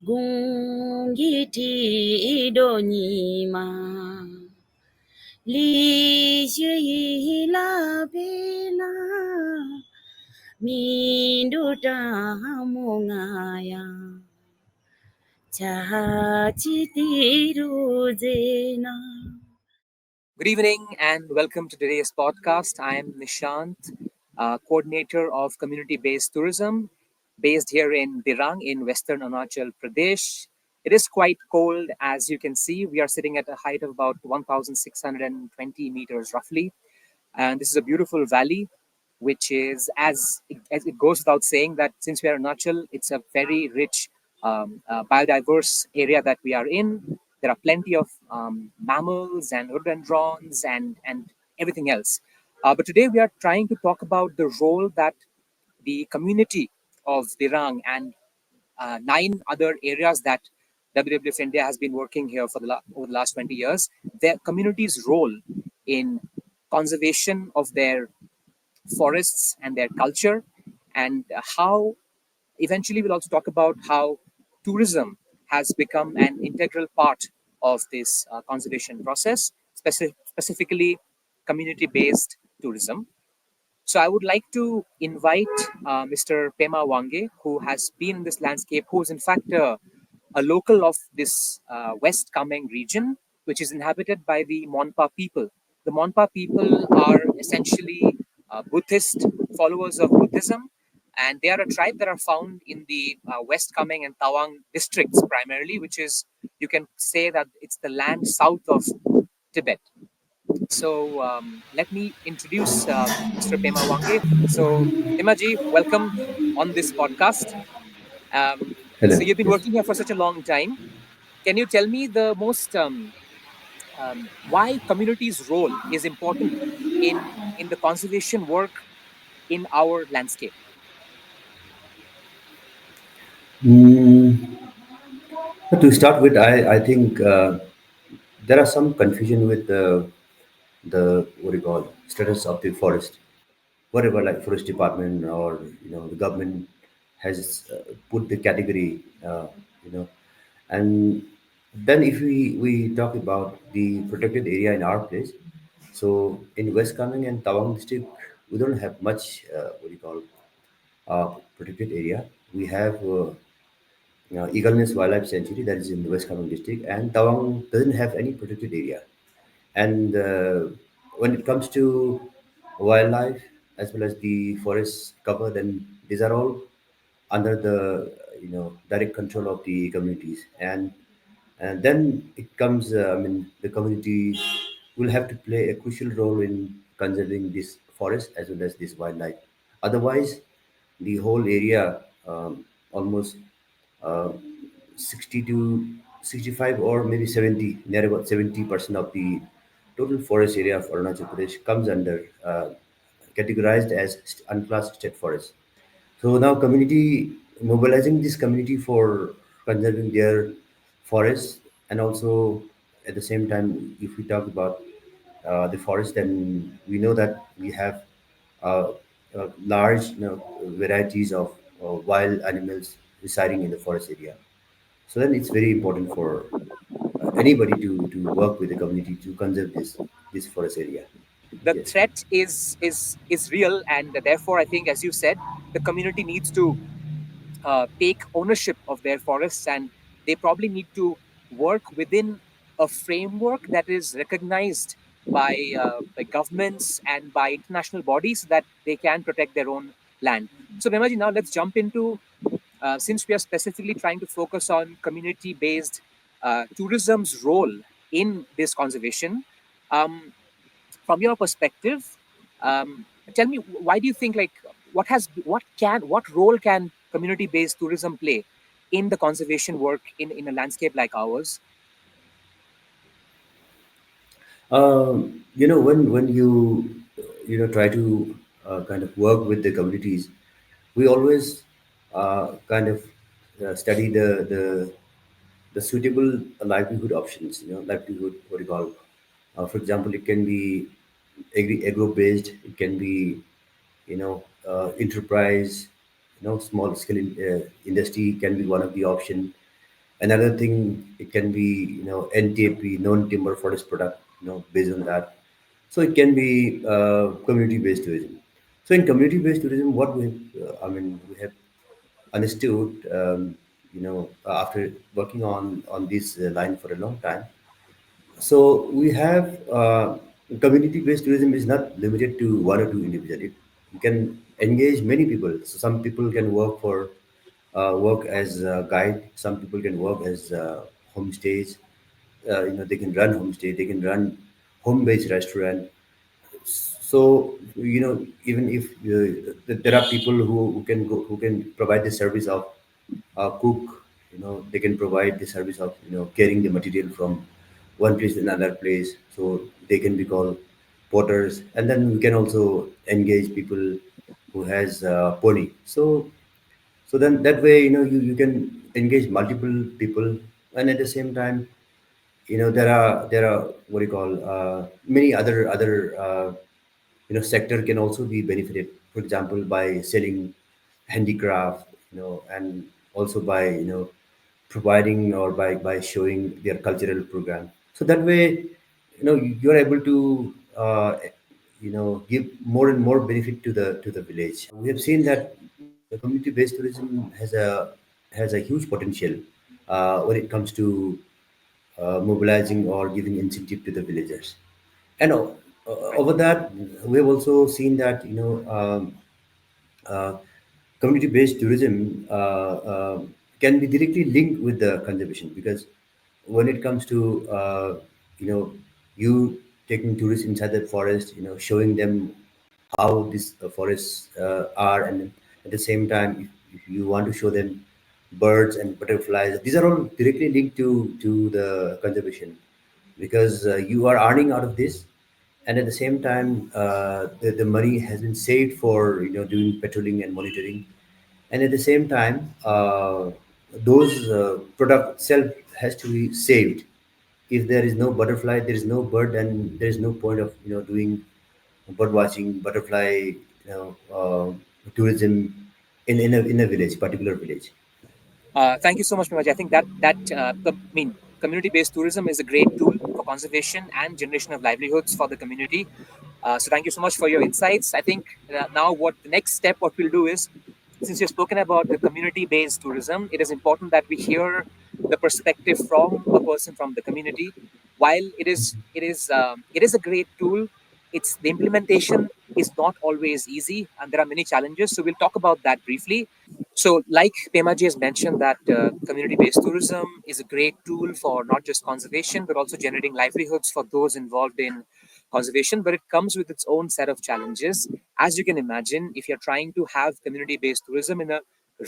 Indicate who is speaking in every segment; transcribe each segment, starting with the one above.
Speaker 1: Gungiti idonyima Li la bela Minduta mungaya Chachitiruzena.
Speaker 2: Good evening and welcome to today's podcast. I am Nishant, coordinator of community based tourism based here in Dirang in western Arunachal Pradesh. It is quite cold, as you can see. We are sitting at a height of about 1,620 meters roughly. And this is a beautiful valley, which is, as it goes without saying, that since we are in Arunachal, it's a very rich, biodiverse area that we are in. There are plenty of mammals and rhododendrons and everything else. But today we are trying to talk about the role that the community of Dirang and nine other areas that WWF-India has been working here for over the last 20 years, their community's role in conservation of their forests and their culture, and how eventually we'll also talk about how tourism has become an integral part of this conservation process, specifically community based tourism. So I would like to invite Mr. Pema Wange, who has been in this landscape, who is in fact a local of this West Kameng region, which is inhabited by the Monpa people. The Monpa people are essentially Buddhist followers of Buddhism, and they are a tribe that are found in the West Kameng and Tawang districts primarily, which is, you can say that it's the land south of Tibet. So let me introduce Mr. Pema Wange. So Pema ji, welcome on this podcast. So
Speaker 3: Hello.
Speaker 2: you've been
Speaker 3: Yes.
Speaker 2: working here for such a long time. Can you tell me the most why community's role is important in the conservation work in our landscape?
Speaker 3: Mm, to start with, I think there are some confusion with the what do you call status of the forest. Whatever, like forest department or the government has put the category, you know, and then if we talk about the protected area in our place, so in West Kameng and Tawang district, we don't have much what do you call protected area. We have Eagle Nest Wildlife Sanctuary that is in the West Kameng district, and Tawang doesn't have any protected area. And when it comes to wildlife as well as the forest cover, then these are all under the direct control of the communities. And then it comes. I mean, the community will have to play a crucial role in conserving this forest as well as this wildlife. Otherwise, the whole area, almost uh, 60 to 65 or maybe 70, near about 70% of the total forest area of Arunachal Pradesh comes under categorized as unclassed state forest. So now community mobilizing this community for conserving their forests, and also at the same time, if we talk about the forest, then we know that we have uh, large varieties of wild animals residing in the forest area. So then it's very important for anybody to work with the community to conserve this forest area.
Speaker 2: The
Speaker 3: Yes.
Speaker 2: threat is real, and therefore I think, as you said, the community needs to take ownership of their forests, and they probably need to work within a framework that is recognized by governments and by international bodies, that they can protect their own land. So Bemaji, now let's jump into, since we are specifically trying to focus on community based tourism's role in this conservation. um, from your perspective, tell me, why do you think, like, what role can community based tourism play in the conservation work in a landscape like ours?
Speaker 3: When you try to kind of work with the communities, we always kind of study the suitable livelihood options. Livelihood, what do you call? For example, it can be agro based. It can be enterprise. Small scale industry can be one of the option. Another thing, it can be, NTP, non-timber forest product, based on that. So it can be community-based tourism. So in community-based tourism, what we have understood, after working on this line for a long time. So we have community-based tourism is not limited to one or two individuals. You can engage many people. So some people can work as a guide. Some people can work as homestays. They can run homestay. They can run home-based restaurant. So even if there are people who can provide the service of cook, they can provide the service of carrying the material from one place to another place. So they can be called porters, and then we can also engage people who has pony. So then that way, you can engage multiple people, and at the same time, there are what do you call many other sector can also be benefited, for example, by selling handicraft, and also by providing or by showing their cultural program. So that way, you're able to give more and more benefit to the village. We have seen that the community based tourism has a huge potential when it comes to mobilizing or giving incentive to the villagers. And over that, we have also seen that uh, community-based tourism can be directly linked with the conservation, because when it comes to you know you taking tourists inside the forest, showing them how these forests are, and at the same time, if you want to show them birds and butterflies, these are all directly linked to the conservation, because you are earning out of this, and at the same time, the money has been saved for doing patrolling and monitoring, and at the same time, those product itself has to be saved. If there is no butterfly, there is no bird, then there is no point of doing bird watching, butterfly, tourism in a village, particular village.
Speaker 2: Thank you so much, Mimaji. I think community-based tourism is a great tool for conservation and generation of livelihoods for the community. So thank you so much for your insights. I think now what the next step, what we'll do is, since you've spoken about the community-based tourism, it is important that we hear the perspective from a person from the community. While it is a great tool, it's the implementation is not always easy, and there are many challenges. So we'll talk about that briefly. So, like Pemaji has mentioned, that community-based tourism is a great tool for not just conservation but also generating livelihoods for those involved in conservation. But it comes with its own set of challenges. As you can imagine, if you're trying to have community-based tourism in a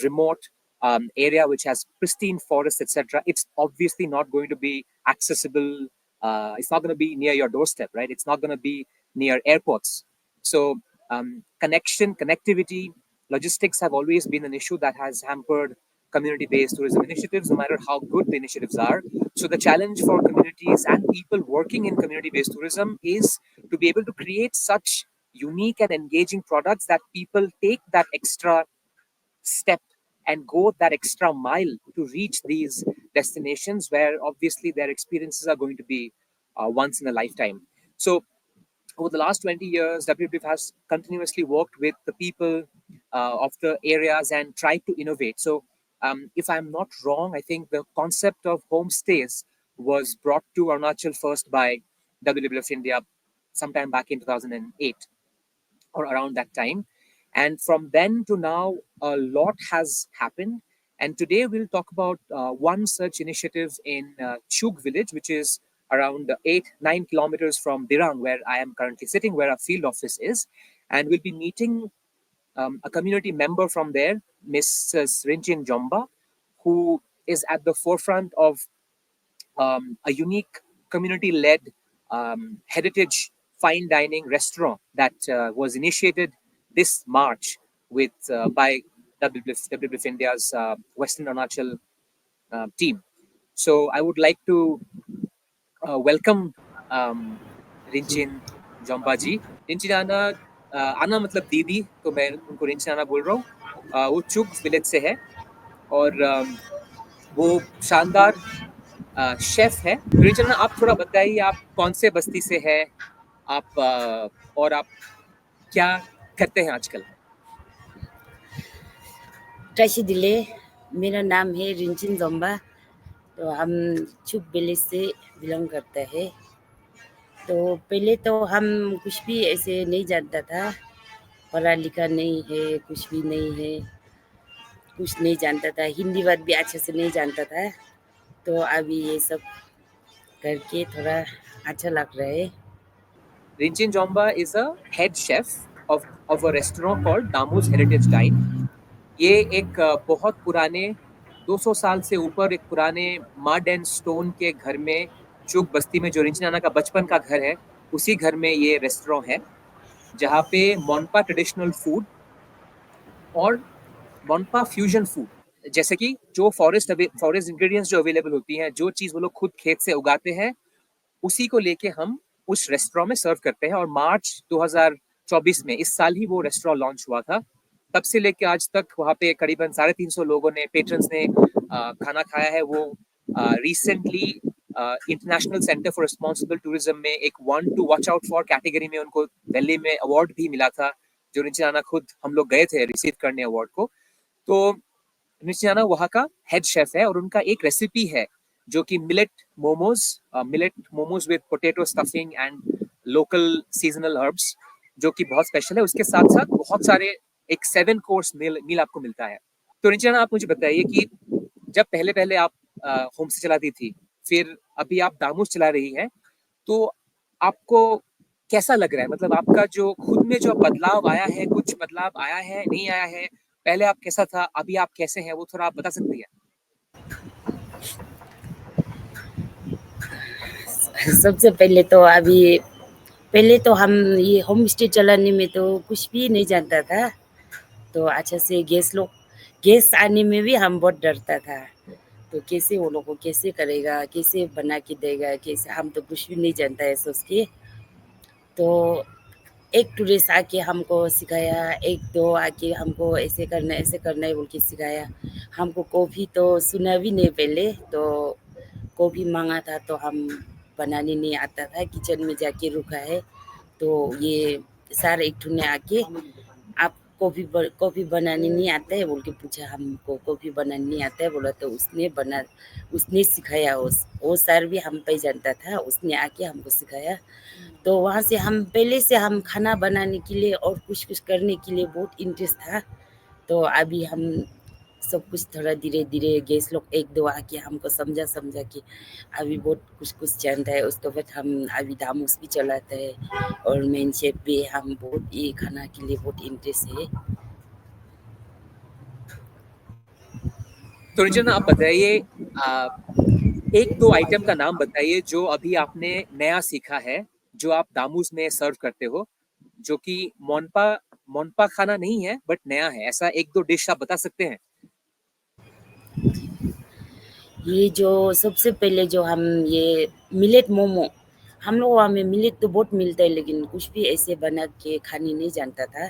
Speaker 2: remote area which has pristine forests, etc., it's obviously not going to be accessible. It's not going to be near your doorstep, right? It's not going to be near airports. So, connectivity, logistics have always been an issue that has hampered community based tourism initiatives, no matter how good the initiatives are. So, the challenge for communities and people working in community based tourism is to be able to create such unique and engaging products that people take that extra step and go that extra mile to reach these destinations where obviously their experiences are going to be once in a lifetime. So, over the last 20 years, WWF has continuously worked with the people of the areas and tried to innovate. So, if I'm not wrong, I think the concept of homestays was brought to Arunachal first by WWF-India sometime back in 2008 or around that time. And from then to now, a lot has happened. And today we'll talk about one such initiative in Chug village, which is around 8-9 kilometers from Dirang, where I am currently sitting, where our field office is. And we'll be meeting a community member from there, Mrs. Rinchin Jomba, who is at the forefront of a unique community-led heritage fine dining restaurant that was initiated this March with by WWF India's Western Arunachal team. So I would like to welcome Rinchen Jampa जी. रिंचिन आना आना मतलब दीदी, तो मैं उनको रिंचिन आना बोल रहा हूँ. वो चुग विलेज से है और वो शानदार शेफ है। तो रिंचना, आप थोड़ा बताइए, आप कौन से बस्ती से है, आप और आप क्या करते हैं आजकल?
Speaker 1: कैसी दिले, मेरा नाम है रिंचिन जोम्बा। तो हम चुप विलेज से बिलोंग करते हैं। तो पहले तो हम कुछ भी ऐसे नहीं जानता था, पढ़ा लिखा नहीं है, कुछ भी नहीं है, कुछ नहीं जानता था, हिंदी बात भी अच्छे से नहीं जानता था। तो अभी ये सब करके थोड़ा अच्छा लग रहा है।
Speaker 2: Rinchen Zomba is a head chef of a restaurant called Damu's heritage dine. ये एक बहुत पुराने 200 साल से ऊपर एक पुराने मड एंड स्टोन के घर में, चुक बस्ती में, जो रिंचिन नाना का बचपन का घर है, उसी घर में ये रेस्टोरेंट है, जहाँ पे मोनपा ट्रेडिशनल फूड और मोनपा फ्यूजन फूड, जैसे कि जो फॉरेस्ट इंग्रेडिएंट्स जो अवेलेबल होती हैं, जो चीज वो लोग खुद खेत से उगाते हैं, उसी को लेके हम उस रेस्टोरेंट में सर्व करते हैं। और मार्च 2024 में, इस साल ही वो रेस्टोरेंट लॉन्च हुआ था। तब से लेके आज तक वहाँ पे करीबन 350 लोगों ने, पेट्रन्स ने खाना खाया है। वो recently international centre for responsible tourism में एक one two watch out for category में उनको दिल्ली में अवार्ड भी मिला था, जो रिंचिनाना खुद, हम लोग गए थे रिसीव करने अवार्ड को। तो निशियाना वहाँ का हेड शेफ है, और उनका एक रेसिपी है जो कि millet momos with potato stuffing and local seasonal herbs, जो कि बहुत स्पेशल है। उसके साथ साथ बहुत सारे एक 7 कोर्स मील आपको मिलता है। तो निशियाना, आप मुझे बताइए कि जब पहले पहले आप होम से चलाती थी, फिर अभी आप दामूस चला रही हैं, तो आपको कैसा लग रहा है? मतलब आपका जो खुद में जो बदलाव आया है, कुछ बदलाव आया है, नहीं आया है? पहले आप कैसा था, अभी आप कैसे हैं, वो थोड़ा आप बता सकती हैं?
Speaker 1: सबसे पहले तो अभी, पहले तो हम ये होम स्टे चलाने में तो कुछ भी नहीं जानता था। तो अच्छा से गेस्ट आने में भी हम बहुत डरता था। तो कैसे वो लोग को कैसे करेगा, कैसे बना के देगा, कैसे, हम तो कुछ भी नहीं जानता है सोच के। तो एक टूरिस्ट आके हमको सिखाया, एक दो आके हमको ऐसे करना है बोल के सिखाया। हमको कॉफ़ी तो सुना भी नहीं पहले, तो कॉफ़ी मांगा था तो हम बनाने नहीं आता था, किचन में जाके रुका है। तो ये सर एक ठू ने आके, आप कॉफ़ी बनाने नहीं आता है बोल के पूछा, हमको कॉफ़ी बनाने नहीं आता है बोला। तो उसने सिखाया। वो सर भी हम पे जानता था, उसने आके हमको सिखाया। तो वहाँ से हम पहले से हम खाना बनाने के लिए और कुछ कुछ करने के लिए बहुत इंटरेस्ट था। तो अभी हम सब कुछ थोड़ा धीरे धीरे गेस्ट लोग एक दो आके हमको समझा समझा के अभी बहुत कुछ कुछ जानता है। उसके बाद हम अभी दामूस भी चलाते हैं, और मेन शेफ भी। हम बहुत ये खाना के लिए बहुत इंटरेस्ट है।
Speaker 2: तो रिंचना, आप बताइए, एक दो आइटम का नाम बताइए जो अभी आपने नया सीखा है, जो आप दामूस में सर्व करते हो, जो कि मोनपा मोनपा खाना नहीं है बट नया है। ऐसा एक दो डिश आप बता सकते हैं?
Speaker 1: ये जो सबसे पहले जो हम ये मिलेट मोमो, हम लोग वहाँ में मिलेट तो बहुत मिलता है, लेकिन कुछ भी ऐसे बना के खाने नहीं जानता था।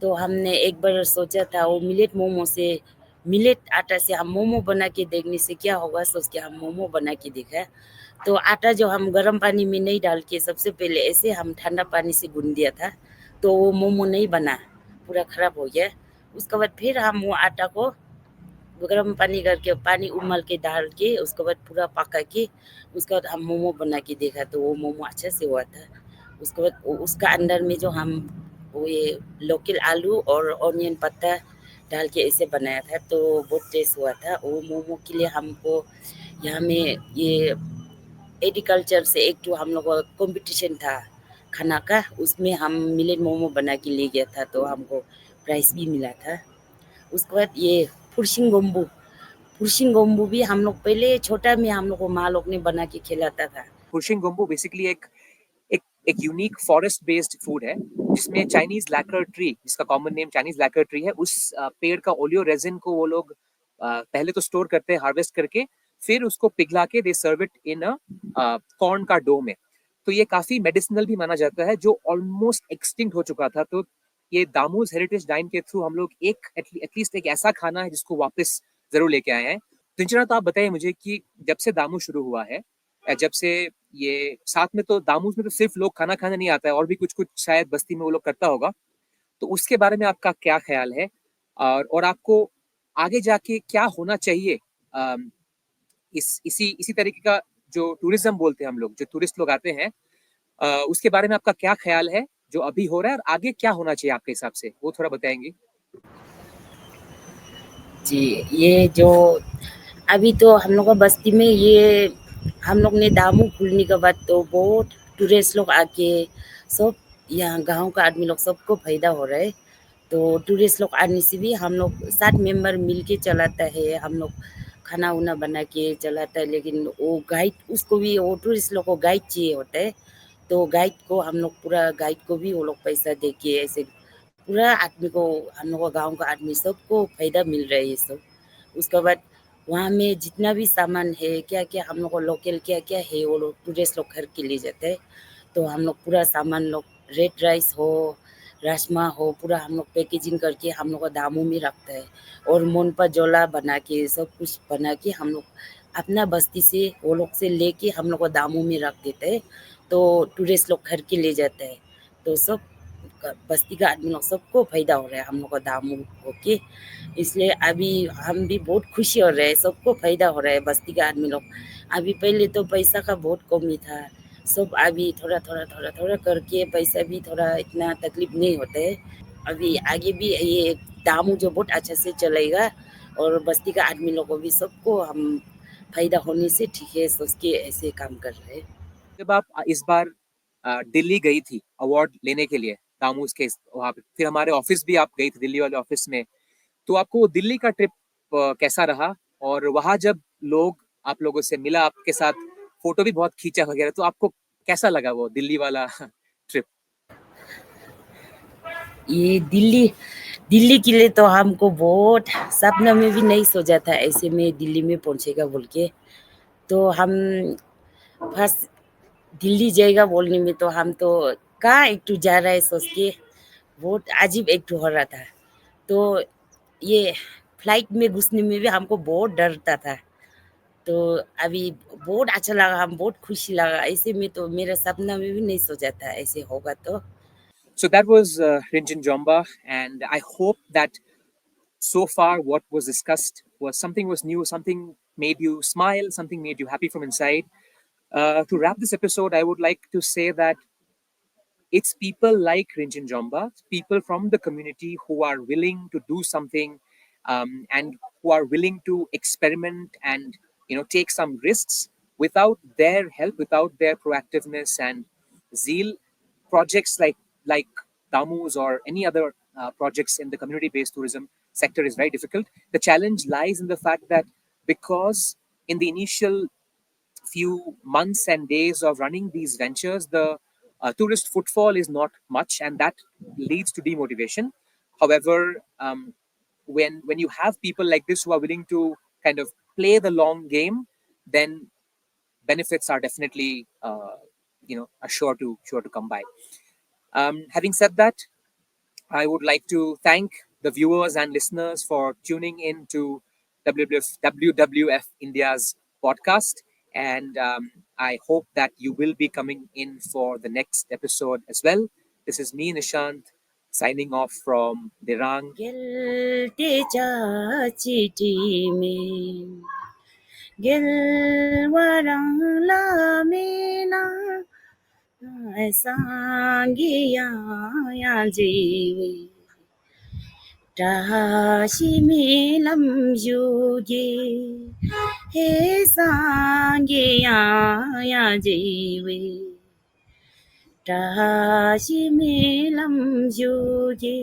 Speaker 1: तो हमने एक बार सोचा था वो मिलेट मोमो से, मिलेट आटा से हम मोमो बना के देखने से क्या होगा, सोच के हम मोमो बना के देखा। तो आटा जो हम गर्म पानी में नहीं डाल के सबसे पहले ऐसे हम ठंडा पानी से गूंद दिया था, तो वो मोमो नहीं बना, पूरा खराब हो गया। उसके बाद फिर हम वो आटा को गरम पानी करके, पानी उबाल के डाल के, उसके बाद पूरा पका के, उसके बाद हम मोमो बना के देखा, तो वो मोमो अच्छे से हुआ था। उसके बाद उसका अंदर में जो हम वो ये लोकल आलू और ऑनियन पत्ता डाल के ऐसे बनाया था, तो बहुत टेस्ट हुआ था। वो मोमो के लिए हमको यहाँ में ये एग्रीकल्चर से एक तो हम लोग का कॉम्पिटिशन था खाना का, उसमें हम मिलेट मोमो बना के ले गया था, तो हमको प्राइज़ भी मिला था। उसके बाद ये फुरसिंग गोम्बू, फुरसिंग गोम्बू भी हम लोग पहले छोटा में हम लोग को माँ लोग ने बना के खिलाता था।
Speaker 2: पुशिंग गोम्बो बेसिकली एक एक यूनिक फॉरेस्ट बेस्ड फूड है, जिसमें चाइनीज लैकर ट्री, जिसका common name Chinese lacquer tree है, उस पेड़ का ओलियो रेजिन को वो लोग पहले तो स्टोर करते हैं हार्वेस्ट करके, फिर उसको पिघला के they serve it in a corn का डो में। तो ये काफी मेडिसिनल भी माना जाता है, जो ऑलमोस्ट एक्सटिंक्ट हो चुका था। तो ये दामूज हेरिटेज डाइन के थ्रू हम लोग एक एटलीस्ट एक ऐसा खाना है जिसको वापस जरूर लेके आए हैं। रंजना, तो आप बताइए मुझे कि जब से दामू शुरू हुआ है, जब से ये साथ में, तो दामू में तो सिर्फ लोग खाना खाने नहीं आता है, और भी कुछ कुछ शायद बस्ती में वो लोग करता होगा, तो उसके बारे में आपका क्या ख्याल है? और आपको आगे जाके क्या होना चाहिए? अम, इसी इसी तरीके का जो टूरिज्म बोलते हैं हम लोग, जो टूरिस्ट लोग आते हैं, उसके बारे में आपका क्या ख्याल है, जो अभी हो रहा है, और आगे क्या होना चाहिए आपके हिसाब से, वो थोड़ा बताएंगे?
Speaker 1: जी, ये जो अभी तो हम लोग का बस्ती में ये हम लोग ने दामू खुलने के बाद तो बहुत टूरिस्ट लोग आके सब यहाँ गांव का आदमी लोग सबको फायदा हो रहा है। तो टूरिस्ट लोग आने से भी हम लोग 7 मेंबर मिल के चलाता है, हम लोग खाना उना बना के चलाता है। लेकिन वो गाइड उसको भी वो टूरिस्ट लोग को गाइड चाहिए होता है, तो गाइड को हम लोग पूरा गाइड को भी वो लोग पैसा दे के ऐसे पूरा आदमी को हम लोग का गाँव का आदमी सबको फ़ायदा मिल रहा है ये सब। उसके बाद वहाँ में जितना भी सामान है, क्या-क्या हम लोग को लोकल क्या-क्या है वो लोग टूरिस्ट लोग खरीद के ले जाते हैं। तो हम लोग पूरा सामान लोग रेड राइस हो, राजमा हो, पूरा हम लोग पैकेजिंग करके हम लोग का दामू में रखता है। और मोनपा जोला बना के सब कुछ बना के हम लोग अपना बस्ती से वो लोग से लेके हम लोग का दामू में रख देते हैं। तो टूरिस्ट लोग खरीद के ले जाते हैं। तो सब बस्ती का आदमी लोग सबको फ़ायदा हो रहा है हम लोग का दामू होके। इसलिए अभी हम भी बहुत खुशी हो रहे हैं, सबको फ़ायदा हो रहा है बस्ती का आदमी लोग। अभी पहले तो पैसा का बहुत कमी था, सब अभी थोड़ा-थोड़ा करके पैसा भी थोड़ा इतना तकलीफ़ नहीं होता है। अभी आगे भी ये दामू जो बहुत अच्छा से चलेगा और बस्ती का आदमी लोग को भी सबको हम फ़ायदा होने से ठीक है सोच के ऐसे काम कर रहे हैं।
Speaker 2: जब आप इस बार दिल्ली गई थी अवार्ड लेने के लिए, दामूज के वहां पे, फिर हमारे ऑफिस भी आप गई थी, दिल्ली वाले ऑफिस में, तो आपको दिल्ली का ट्रिप कैसा रहा? और वहां जब लोग आप लोगों से मिला, आपके साथ फोटो भी बहुत खींचा वगैरह, तो आपको कैसा लगा वो दिल्ली वाला ट्रिप?
Speaker 1: ये दिल्ली दिल्ली के लिए तो हमको बहुत सपना में भी नहीं सोचा था ऐसे में दिल्ली में पहुँचेगा बोल के। तो हम फर्स्ट दिल्ली जाएगा बोलने में तो हम तो कहाँ एक ठो जा रहा है सोच के बहुत अजीब एक ठो हो रहा था। तो ये फ्लाइट में घुसने में भी हमको बहुत डरता था। तो अभी बहुत अच्छा लगा, हम बहुत खुशी लगा। ऐसे में तो मेरा सपना में भी नहीं सोचा था ऐसे होगा तो।
Speaker 2: So that was Rinjin Jomba, and I hope that so far what was discussed was something was new, something made you smile, something made you happy from inside. To wrap this episode, I would like to say that it's people like Rinjin Jomba, people from the community who are willing to do something, and who are willing to experiment and take some risks. Without their help, without their proactiveness and zeal, projects like Damus or any other projects in the community-based tourism sector is very difficult. The challenge lies in the fact that because in the initial few months and days of running these ventures, the tourist footfall is not much, and that leads to demotivation. However, when you have people like this who are willing to kind of play the long game, then benefits are definitely are sure to come by. Having said that, I would like to thank the viewers and listeners for tuning in to WWF India's podcast. And I hope that you will be coming in for the next episode as well. This is me, Nishant, signing off from Dirang.
Speaker 1: ಗೆಲ್ತಿಚಾ ಚಿಟಿ ಗೆಲ್ವರಲ್ಲ ಮೇನಾ सांगिया या जीवी Tahashimilam yugi he sangiya ya jiwi Tahashimilam yugi